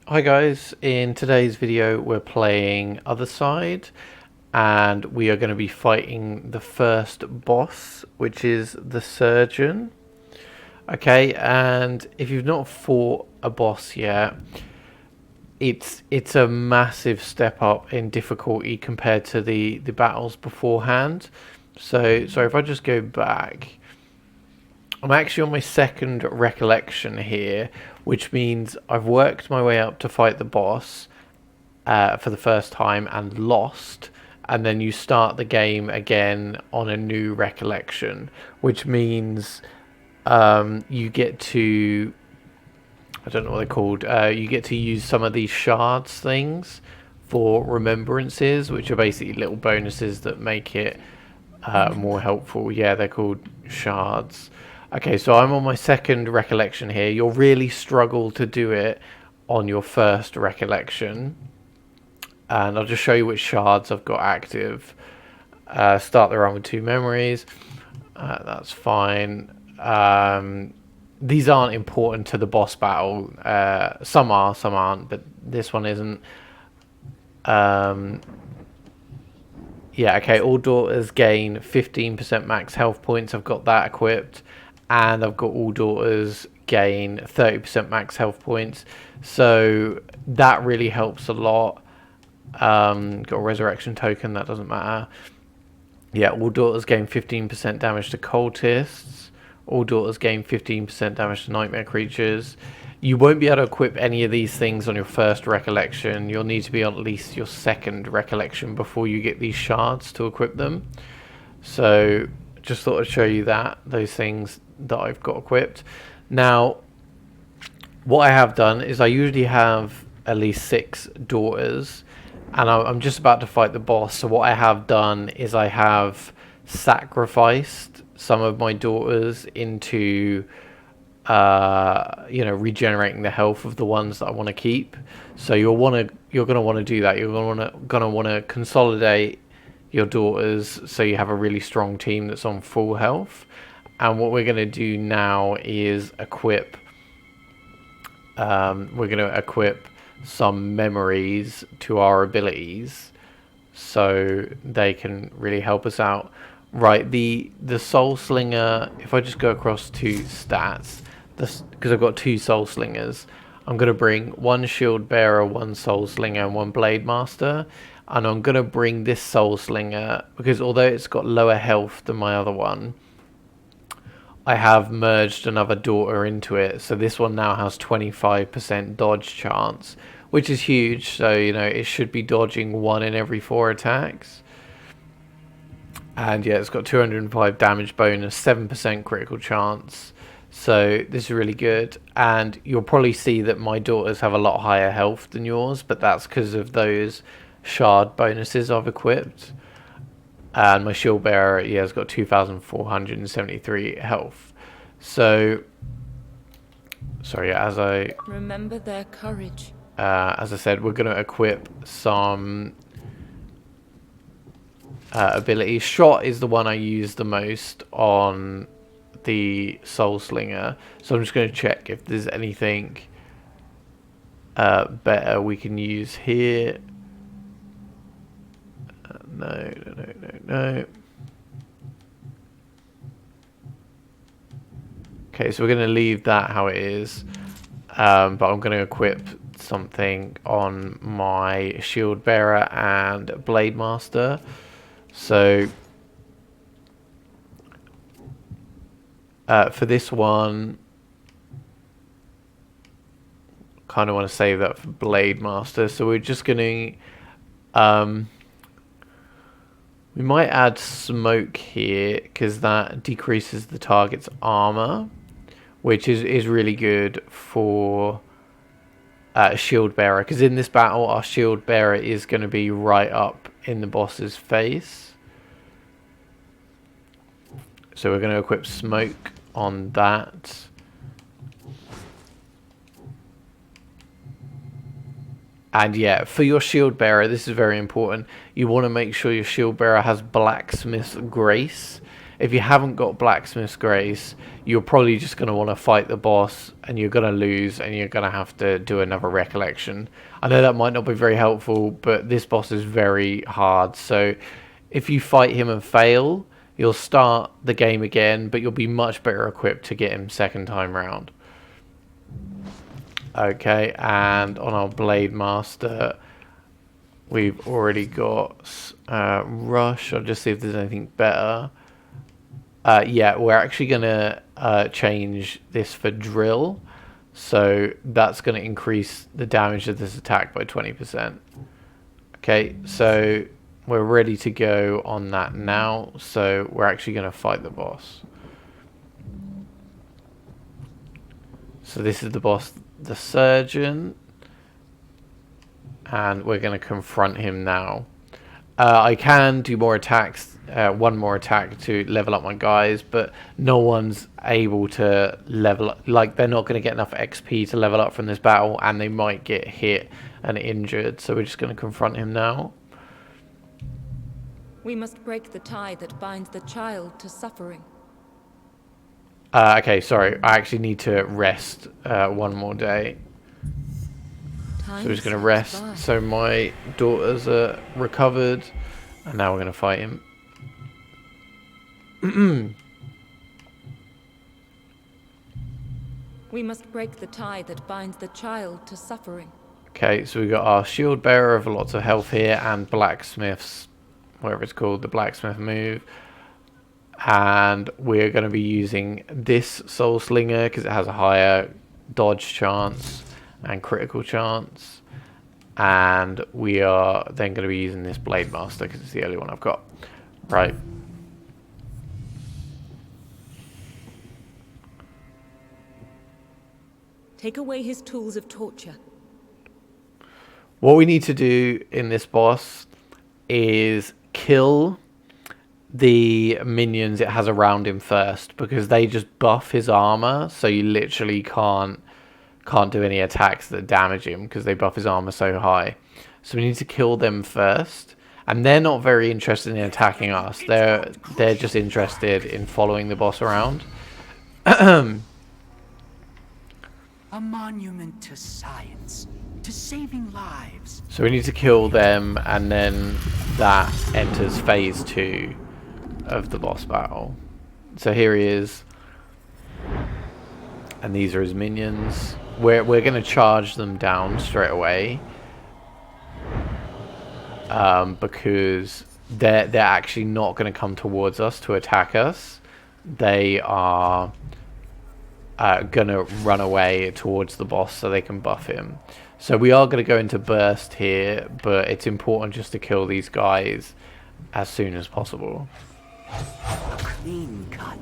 Hi guys, in today's video we're playing Othercide and we are going to be fighting the first boss, which is the surgeon. Okay, and if you've not fought a boss yet, it's a massive step up in difficulty compared to the battles beforehand. So if I just go back, I'm actually on my second recollection here, which means I've worked my way up to fight the boss for the first time and lost, and then you start the game again on a new recollection, which means you get to, I don't know what they're called, you get to use some of these shards things for remembrances, which are basically little bonuses that make it more helpful. Yeah, they're called shards. Okay, so I'm on my second recollection here. You'll really struggle to do it on your first recollection. And I'll just show you which shards I've got active. Start the run with 2 memories. That's fine. These aren't important to the boss battle. Some are, some aren't, but this one isn't. Yeah, okay, all daughters gain 15% max health points. I've got that equipped. And I've got all daughters gain 30% max health points. So that really helps a lot. Got a resurrection token, that doesn't matter. Yeah, all daughters gain 15% damage to cultists. All daughters gain 15% damage to nightmare creatures. You won't be able to equip any of these things on your first recollection. You'll need to be on at least your second recollection before you get these shards to equip them. So just thought I'd show you those things that I've got equipped. Now, what I have done is I usually have at least 6 daughters, and I'm just about to fight the boss. So what I have done is I have sacrificed some of my daughters into regenerating the health of the ones that I want to keep. So you're gonna want to do that. You're gonna want to consolidate your daughters so you have a really strong team that's on full health. And what we're going to do now is equip some memories to our abilities so they can really help us out. Right, the soul slinger, if I just go across to stats, because I've got 2 soul slingers, I'm going to bring 1 shield bearer, 1 soul slinger, and 1 blade master. And I'm going to bring this soul slinger because although it's got lower health than my other one, I have merged another daughter into it. So this one now has 25% dodge chance, which is huge. So, it should be dodging 1 in every 4 attacks. And yeah, it's got 205 damage bonus, 7% critical chance. So this is really good. And you'll probably see that my daughters have a lot higher health than yours, but that's because of those shard bonuses I've equipped. And my shield bearer, yeah, has got 2,473 health. So, sorry, as I remember their courage. As I said, we're going to equip some abilities. Shot is the one I use the most on the Soul Slinger. So I'm just going to check if there's anything better we can use here. No. Okay, so we're going to leave that how it is. But I'm going to equip something on my shield bearer and blade master. So for this one, kind of want to save that for blade master. So we're just going to we might add smoke here because that decreases the target's armor, which is really good for shield bearer, because in this battle our shield bearer is going to be right up in the boss's face. So we're going to equip smoke on that. And yeah, for your shield bearer, this is very important. You want to make sure your shield bearer has blacksmith's grace. if you haven't got Blacksmith's Grace, you're probably just going to want to fight the boss, and you're going to lose, and you're going to have to do another recollection. I know that might not be very helpful, but this boss is very hard, so if you fight him and fail, you'll start the game again, but you'll be much better equipped to get him second time round. Okay, and on our Blade Master, we've already got Rush. I'll just see if there's anything better. Yeah, we're actually going to change this for Drill. So that's going to increase the damage of this attack by 20%. Okay, so we're ready to go on that now. So we're actually going to fight the boss. So this is the boss, the Surgeon. And we're going to confront him now. I can do more attacks, one more attack to level up my guys, but no one's able to level up. Like, they're not going to get enough XP to level up from this battle, and they might get hit and injured. So we're just going to confront him now. We must break the tie that binds the child to suffering. Okay, sorry. I actually need to rest one more day. So we're just going to rest. So my daughters are recovered. And now we're going to fight him. We must break the tie that binds the child to suffering. Okay, so we got our Shield Bearer of lots of health here. And Blacksmith's, whatever it's called, the Blacksmith move. And we're going to be using this Soul Slinger because it has a higher dodge chance and critical chance, and we are then going to be using this Blade Master because it's the only one I've got. Right. Take away his tools of torture. What we need to do in this boss is kill the minions it has around him first, because they just buff his armor, so you literally can't do any attacks that damage him because they buff his armor so high. So we need to kill them first, and they're not very interested in attacking us. They're just interested in following the boss around. A monument to science, to saving lives. So we need to kill them, and then that enters phase 2 of the boss battle. So here he is, and these are his minions. We're going to charge them down straight away, because they're actually not going to come towards us to attack us. They are going to run away towards the boss so they can buff him. So we are going to go into burst here, but it's important just to kill these guys as soon as possible. A clean cut.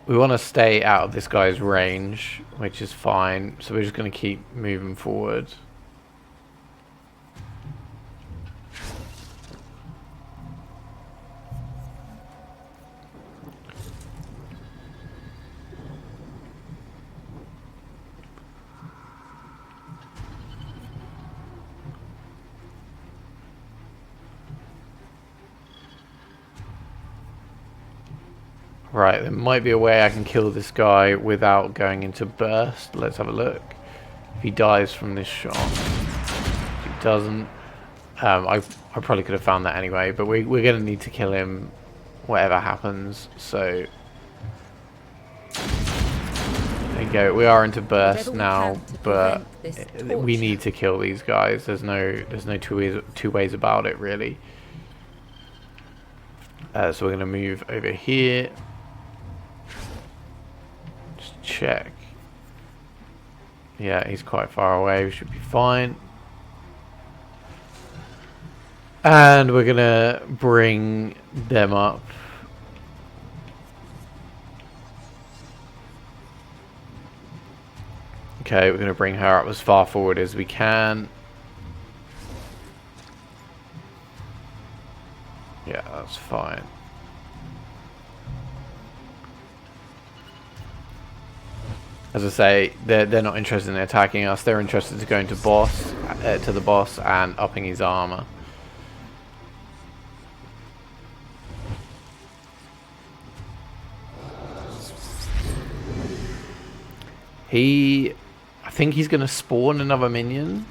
We want to stay out of this guy's range, which is fine. So we're just going to keep moving forward. Right, there might be a way I can kill this guy without going into burst. Let's have a look. If he dies from this shot. If he doesn't, I probably could have found that anyway, but we're going to need to kill him whatever happens. So there you go. We are into burst now, but we need to kill these guys. There's no two ways about it, really. So we're going to move over here. Just check. Yeah, he's quite far away. We should be fine. And we're going to bring them up. Okay, we're going to bring her up as far forward as we can. Yeah, that's fine. As I say, they're not interested in attacking us. They're interested in going to the boss and upping his armor. I think he's going to spawn another minion.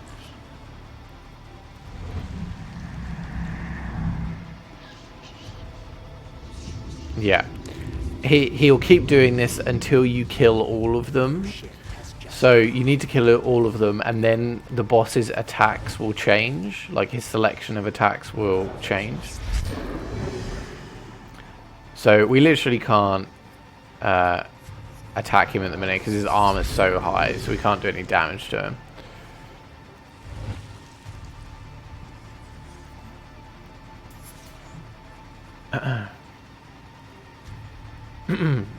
Yeah. He'll keep doing this until you kill all of them. So you need to kill all of them, and then the boss's attacks will change. Like his selection of attacks will change. So we literally can't attack him at the minute because his armor is so high, so we can't do any damage to him.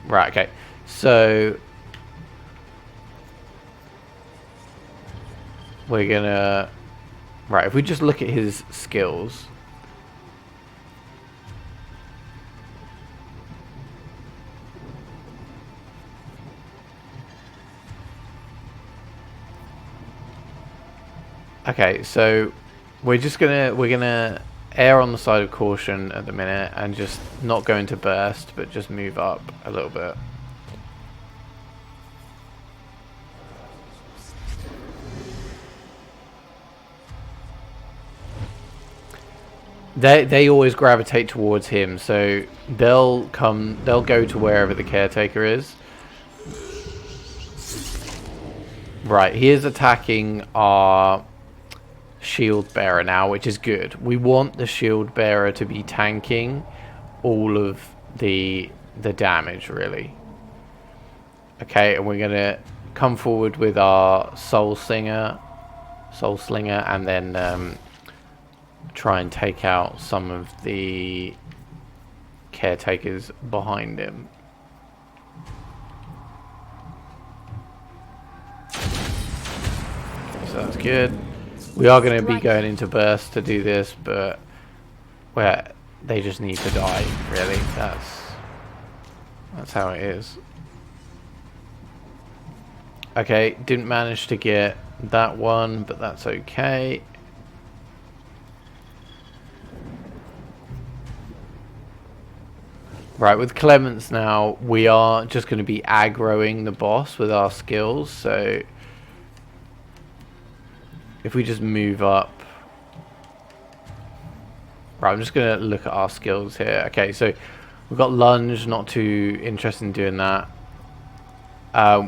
Right, okay. So we're gonna... Right, if we just look at his skills... Okay, so we're gonna err on the side of caution at the minute and just not go into burst, but just move up a little bit. They always gravitate towards him, so they'll go to wherever the caretaker is. Right, he is attacking our shield bearer now, which is good. We want the shield bearer to be tanking all of the damage, really. Okay, and we're gonna come forward with our soul slinger, and then try and take out some of the caretakers behind him. So that's good. We are going to be going into burst to do this, but where they just need to die, really. That's how it is. Okay, didn't manage to get that one, but that's okay. Right, with Clements now, we are just going to be aggroing the boss with our skills, so if we just move up... Right, I'm just going to look at our skills here. Okay, so we've got lunge, not too interested in doing that.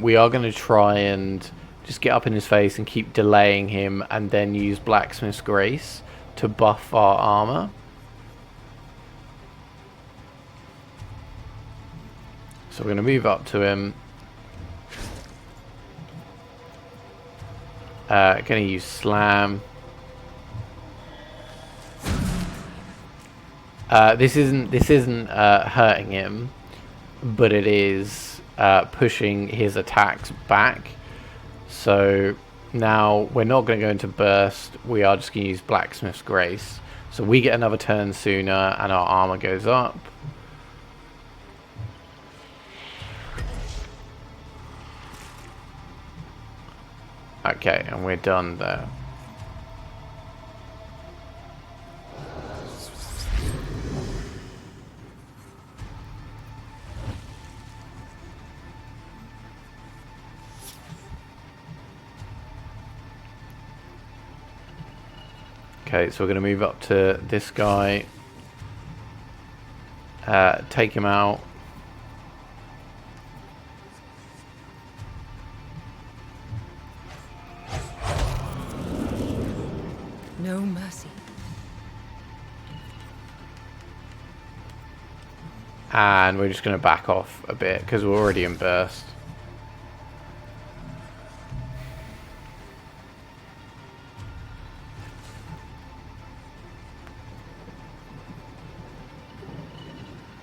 We are going to try and just get up in his face and keep delaying him, and then use Blacksmith's Grace to buff our armor. So we're going to move up to him. Going to use Slam. This isn't hurting him, but it is pushing his attacks back. So now we're not going to go into burst. We are just going to use Blacksmith's Grace. So we get another turn sooner, and our armor goes up. Okay, and we're done there. Okay, so we're going to move up to this guy. Take him out. No mercy. And we're just going to back off a bit because we're already in burst.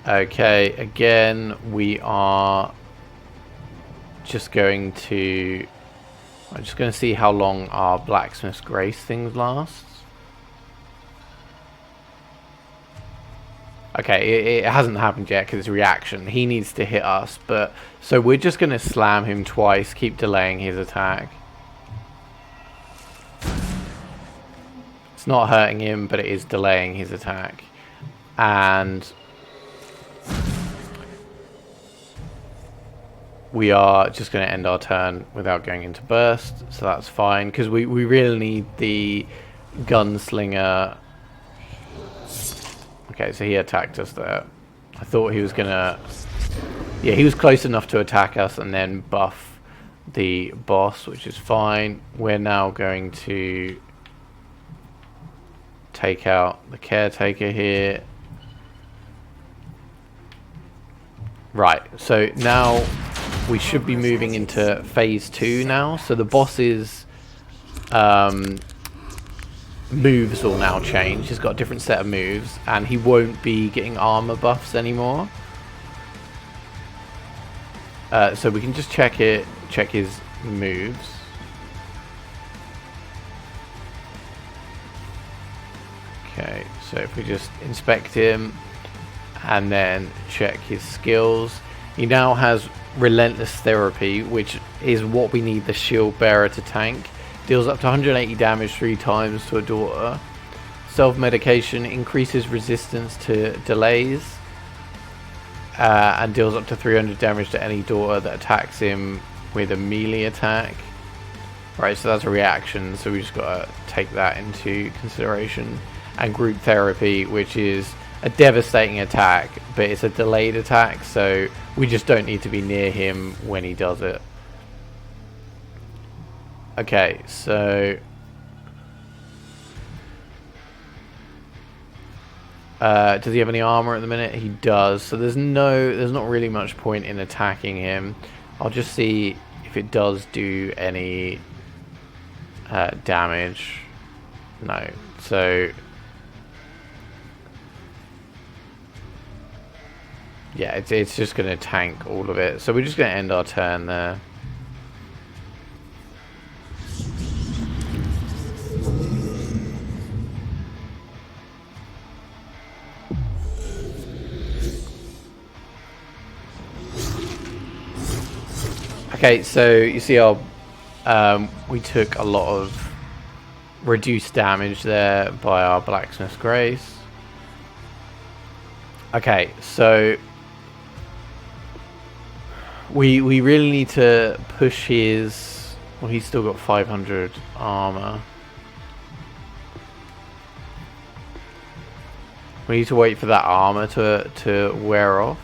Okay, again, we are just going to... I'm just going to see how long our Blacksmith's Grace things lasts. Okay, it hasn't happened yet because it's reaction. He needs to hit us, but... So we're just going to slam him twice, keep delaying his attack. It's not hurting him, but it is delaying his attack. And... we are just going to end our turn without going into burst, so that's fine, because we really need the gunslinger. Okay, so he attacked us there. I thought he was going to... Yeah, he was close enough to attack us and then buff the boss, which is fine. We're now going to take out the caretaker here. Right, so now we should be moving into phase 2 now. So the boss's moves will now change. He's got a different set of moves, and he won't be getting armor buffs anymore. So we can just check his moves. Okay, so if we just inspect him and then check his skills, he now has Relentless Therapy, which is what we need the shield bearer to tank. Deals up to 180 damage 3 times to a daughter. Self-medication increases resistance to delays, and deals up to 300 damage to any daughter that attacks him with a melee attack. Right, so that's a reaction, so we just got to take that into consideration. And Group Therapy, which is a devastating attack, but it's a delayed attack, so we just don't need to be near him when he does it. Okay, so does he have any armor at the minute? He does. So there's not really much point in attacking him. I'll just see if it does do any damage. No. So yeah, it's just going to tank all of it. So we're just going to end our turn there. Okay, so you see our we took a lot of reduced damage there by our Blacksmith's Grace. Okay, so we really need to push his... Well, he's still got 500 armor. We need to wait for that armor to wear off.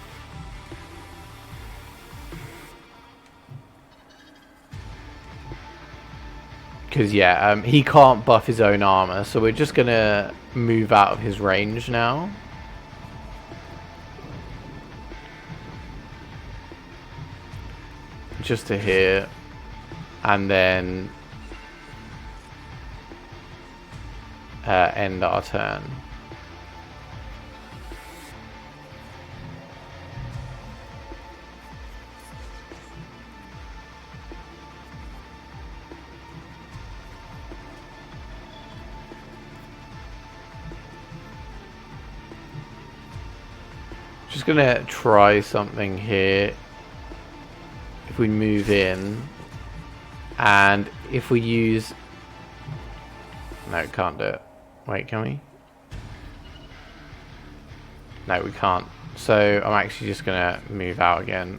Because, yeah, he can't buff his own armor, so we're just going to move out of his range now. Just to here. And then end our turn. Just gonna try something here. If we move in, and if we use... No, can't do it. Wait, can we? No, we can't. So I'm actually just gonna move out again.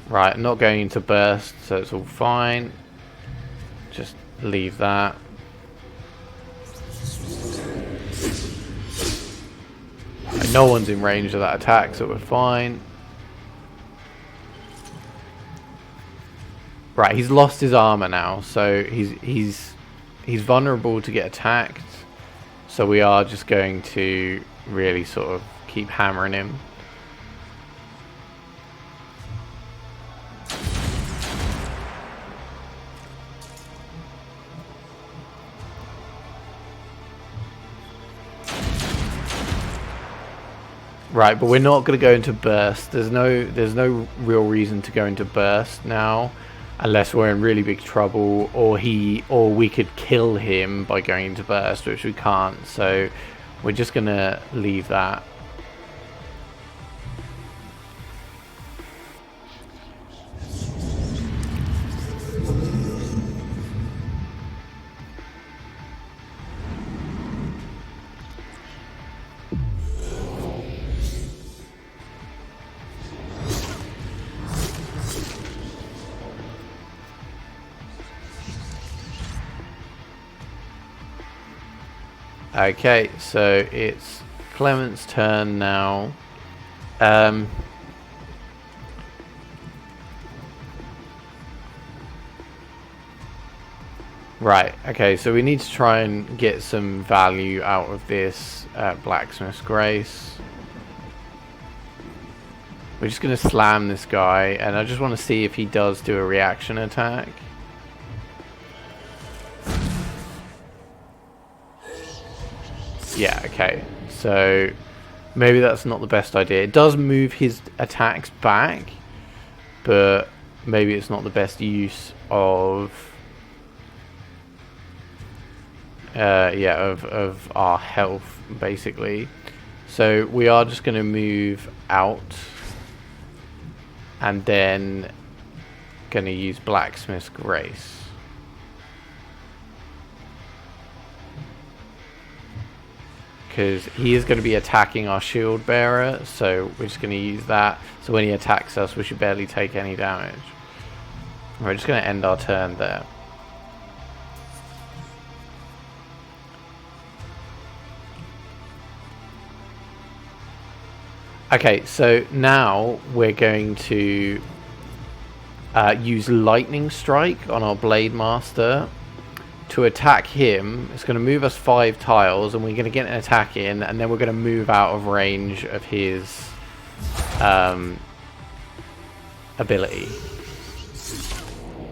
Right, I'm not going into burst, so it's all fine. Just leave that. No one's in range of that attack, so we're fine. Right, he's lost his armor now, so he's vulnerable to get attacked. So we are just going to really sort of keep hammering him. Right, but we're not going to go into burst. There's no real reason to go into burst now, unless we're in really big trouble, or we could kill him by going into burst, which we can't. So we're just going to leave that. Okay, so it's Clement's turn now. Right, okay, so we need to try and get some value out of this Blacksmith's Grace. We're just going to slam this guy, and I just want to see if he does do a reaction attack. Yeah, okay, so maybe that's not the best idea. It does move his attacks back, but maybe it's not the best use of... of our health, basically. So we are just going to move out, and then going to use Blacksmith's Grace. Because he is going to be attacking our shield bearer, so we're just going to use that. So when he attacks us, we should barely take any damage. We're just going to end our turn there. Okay, so now we're going to use Lightning Strike on our Blade Master to attack him. It's going to move us 5 tiles, and we're going to get an attack in, and then we're going to move out of range of his ability.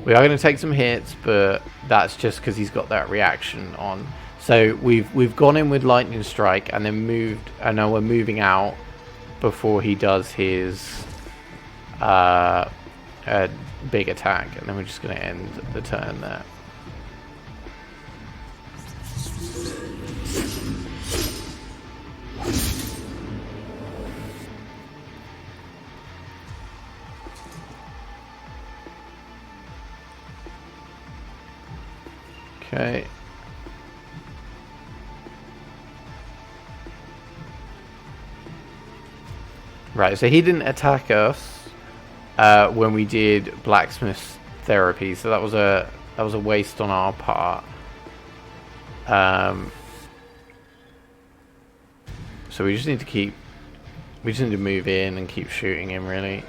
We are going to take some hits, but that's just because he's got that reaction on. So we've gone in with Lightning Strike, and then moved, and now we're moving out before he does his big attack, and then we're just going to end the turn there. Okay. Right, so he didn't attack us when we did Blacksmith's Therapy, so that was a waste on our part. So we just need to move in and keep shooting him, really.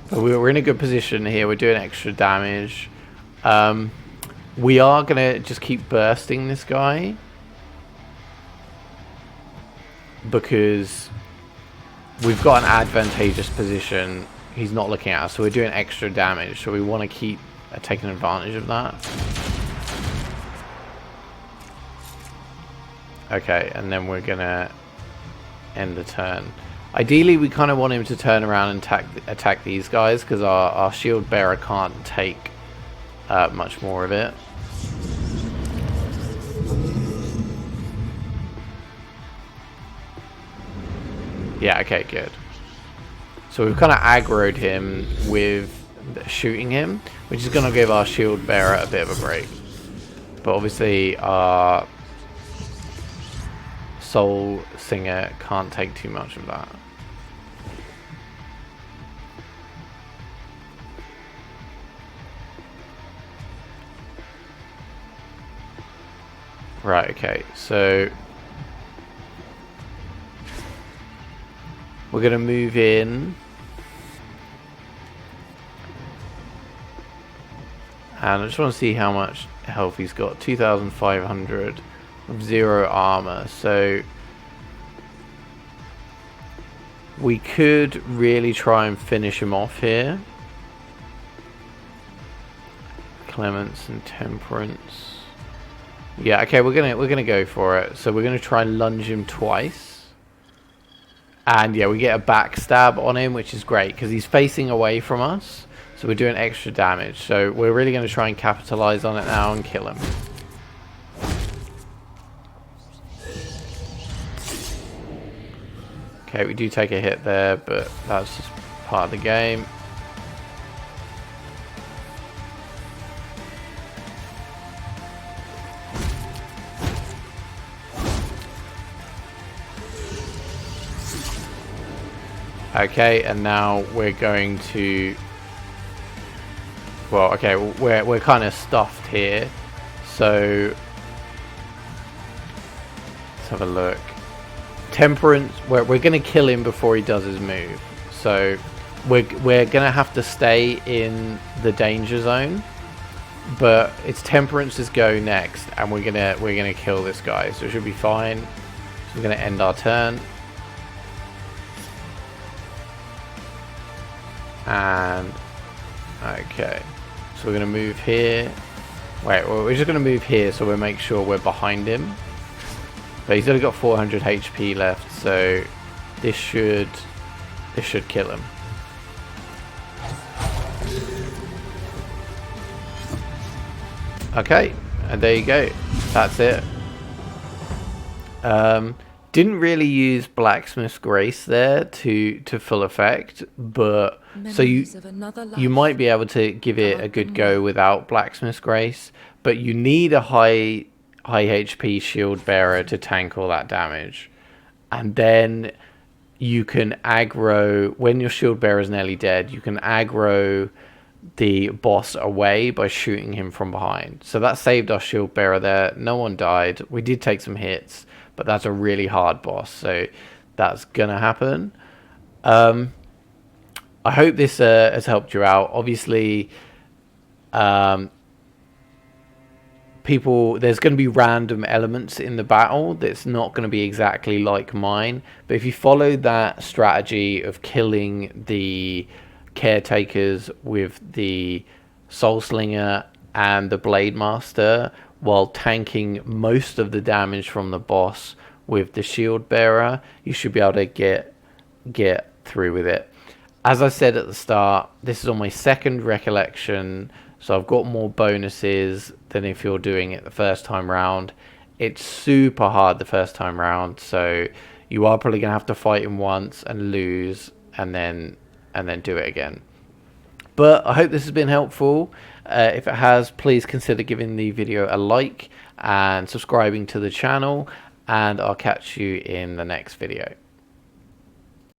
But we're in a good position here. We're doing extra damage. We are going to just keep bursting this guy, because we've got an advantageous position. He's not looking at us, so we're doing extra damage. So we want to keep taking advantage of that. Okay, and then we're going to end the turn. Ideally, we kind of want him to turn around and attack these guys, because our shield bearer can't take much more of it. Yeah, okay, good. So we've kind of aggroed him with shooting him, which is going to give our shield bearer a bit of a break. But obviously, our Soul Singer can't take too much of that. Right, okay, so we're going to move in. And I just want to see how much health he's got. 2,500 with 0 armor. So we could really try and finish him off here. Clements and Temperance. Yeah, okay, we're gonna go for it. So we're gonna try and lunge him twice. And yeah, we get a backstab on him, which is great because he's facing away from us. So we're doing extra damage. So we're really gonna try and capitalize on it now and kill him. Okay, we do take a hit there, but that's just part of the game. Okay, and now we're going to... Well, okay, we're kind of stuffed here. So... Let's have a look. Temperance, we're going to kill him before he does his move. So we're going to have to stay in the danger zone. But it's Temperance's go next, and we're gonna kill this guy, so it should be fine. So we're gonna end our turn, and okay, so we're gonna move here. Wait, well, we're just gonna move here so we'll make sure we're behind him. But he's only got 400 HP left, so this should kill him. Okay, and there you go. That's it. Didn't really use Blacksmith's Grace there to full effect, but so you might be able to give it a good go without Blacksmith's Grace, but you need a high HP shield bearer to tank all that damage, and then you can aggro when your shield bearer is nearly dead. You can aggro the boss away by shooting him from behind. So that saved our shield bearer there. No one died. We did take some hits, but that's a really hard boss, so that's gonna happen. I hope this has helped you out. Obviously, there's going to be random elements in the battle that's not going to be exactly like mine, but if you follow that strategy of killing the caretakers with the Soul Slinger and the Blade Master while tanking most of the damage from the boss with the shield bearer, you should be able to get through with it. As I said at the start, this is on my second recollection, so I've got more bonuses than if you're doing it the first time round. It's super hard the first time round, so you are probably gonna have to fight him once and lose, and then do it again. But I hope this has been helpful. If it has, please consider giving the video a like and subscribing to the channel, and I'll catch you in the next video.